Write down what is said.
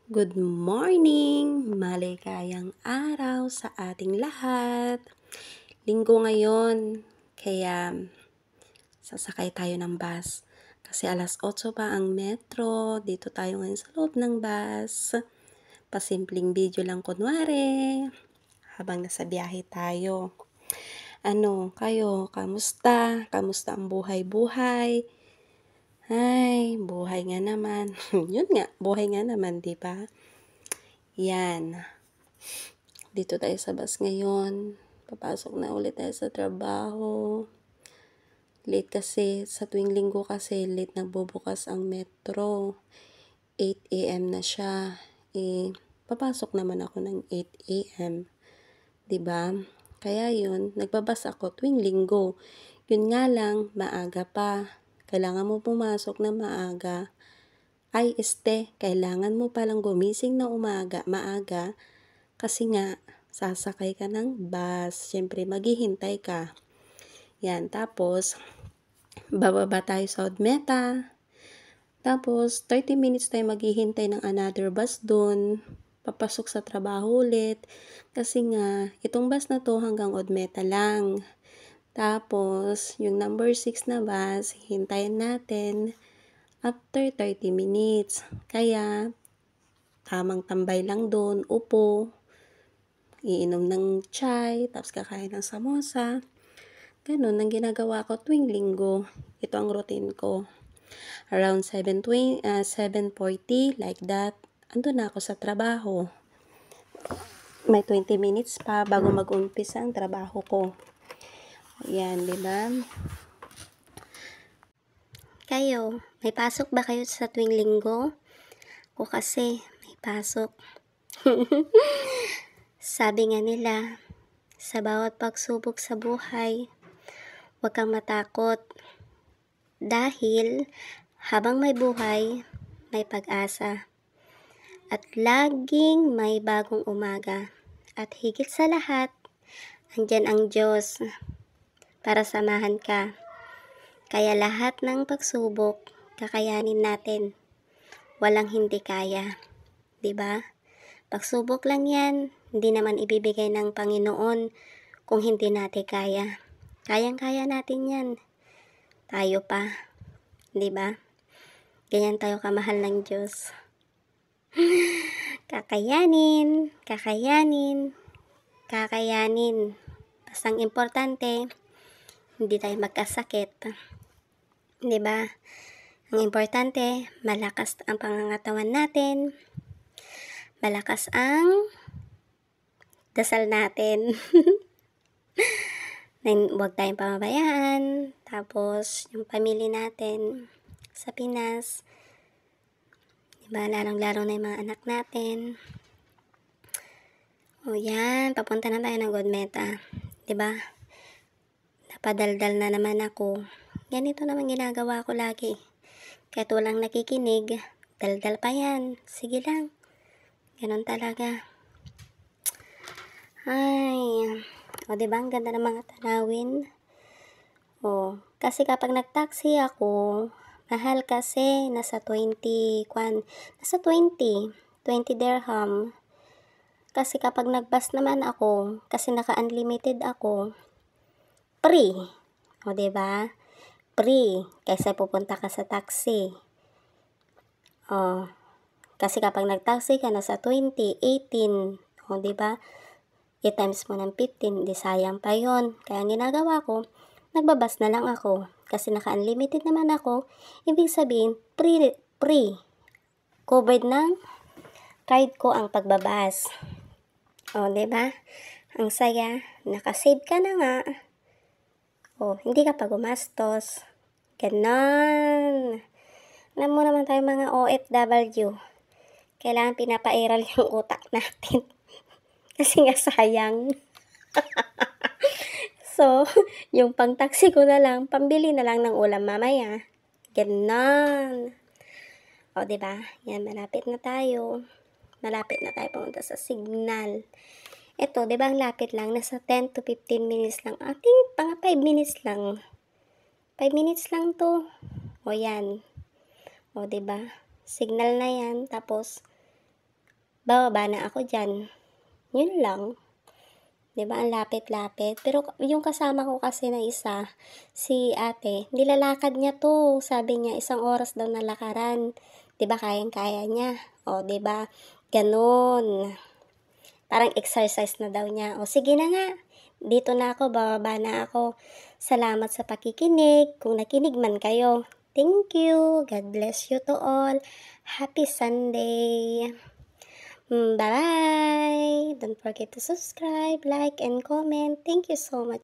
Good morning! Maligayang araw sa ating lahat. Linggo ngayon, kaya sasakay tayo ng bus. Kasi 8:00 pa ang metro, dito tayo ngayon sa loob ng bus. Pasimpleng video lang kunwari, habang nasa biyahe tayo. Kayo, kamusta? Kamusta ang buhay-buhay? Ay, buhay nga naman. Yun nga, buhay nga naman, di ba? Yan. Dito tayo sa bus ngayon. Papasok na ulit tayo sa trabaho. Late kasi, sa tuwing linggo kasi, late nagbubukas ang metro. 8 a.m. na siya. Papasok naman ako ng 8 a.m. Diba? Kaya yun, nagbabas ako tuwing linggo. Yun nga lang, maaga pa. Kailangan mo pumasok na maaga. Kailangan mo palang gumising na maaga. Kasi nga, sasakay ka ng bus. Siyempre, maghihintay ka. Yan, tapos, bababa tayo sa Odmeta. Tapos, 30 minutes tayo maghihintay ng another bus dun. Papasok sa trabaho ulit. Kasi nga, itong bus na to hanggang Odmeta lang. Tapos, yung number 6 na bus, hintayin natin after 30 minutes. Kaya, tamang tambay lang doon, upo, iinom ng chai, tapos kakain ng samosa. Ganun ang ginagawa ko tuwing linggo. Ito ang routine ko. Around 7:40, like that, andun na ako sa trabaho. May 20 minutes pa bago mag-umpisa ang trabaho ko. Yan, di ba? Kayo, may pasok ba kayo sa tuwing linggo? O kasi, may pasok. Sabi nga nila, sa bawat pagsubok sa buhay, huwag kang matakot. Dahil, habang may buhay, may pag-asa. At laging may bagong umaga. At higit sa lahat, andyan ang Diyos para samahan ka. Kaya lahat ng pagsubok, kakayanin natin. Walang hindi kaya. 'Di ba? Pagsubok lang yan, hindi naman ibibigay ng Panginoon kung hindi natin kaya. Kayang-kaya natin yan. Tayo pa. 'Di ba? Ganyan tayo kamahal ng Diyos. Kakayanin. Basta ang importante, hindi tayo magkasakit. 'Di ba? Ang importante, malakas ang pangangatawan natin. Malakas ang dasal natin. Huwag tayong pamabayaan. Tapos, yung pamilya natin sa Pinas. Diba? Lalong-lalo na yung mga anak natin. O yan, papunta na tayo ng Godmeta. Diba? Napadaldal na naman ako. Ganito naman ginagawa ko lagi. Kahit walang nakikinig, daldal pa yan. Sige lang. Ganon talaga. Ay, o diba ang ganda ng mga tanawin? O, kasi kapag nag-taxi ako, mahal kasi, nasa 20 dirham. Kasi kapag nag-bus naman ako, kasi naka-unlimited ako, free. O diba? Free, kaysa pupunta ka sa taxi. O, kasi kapag nag-taxi ka, nasa 20, 18, o diba? I-times mo ng 15, di sayang pa yon. Kaya ang ginagawa ko, nagbabas na lang ako. Kasi naka-unlimited naman ako, ibig sabihin, free. Covered ng card ko ang pagbabas. O, diba? Ang saya, nakasave ka na nga. O, hindi ka pa gumastos. Ganon. Alam mo naman tayo mga OFW. Kailangan pinapairal yung utak natin. Kasi nga sayang. So, yung pang-taxi ko na lang, pambili na lang ng ulam mamaya. Ganon. O, diba? Yan, malapit na tayo. Malapit na tayo pumunta sa signal. Ito, diba ang lapit lang? Nasa 10 to 15 minutes lang. I think, mga 5 minutes lang. 5 minutes lang to. O, yan. O, diba? Signal na yan. Tapos, bababa na ako diyan. Yun lang. 'Di ba ang lapit-lapit? Pero yung kasama ko kasi na isa, si ate, nilalakad niya 'to. Sabi niya 1 oras daw na lakaran. 'Di ba kayang-kaya niya? O 'di ba, gano'n. Parang exercise na daw niya. O sige na nga, dito na ako, bababa na ako. Salamat sa pakikinig, kung nakinig man kayo. Thank you. God bless you to all. Happy Sunday. Bye-bye. Don't forget to subscribe, like, and comment. Thank you so much.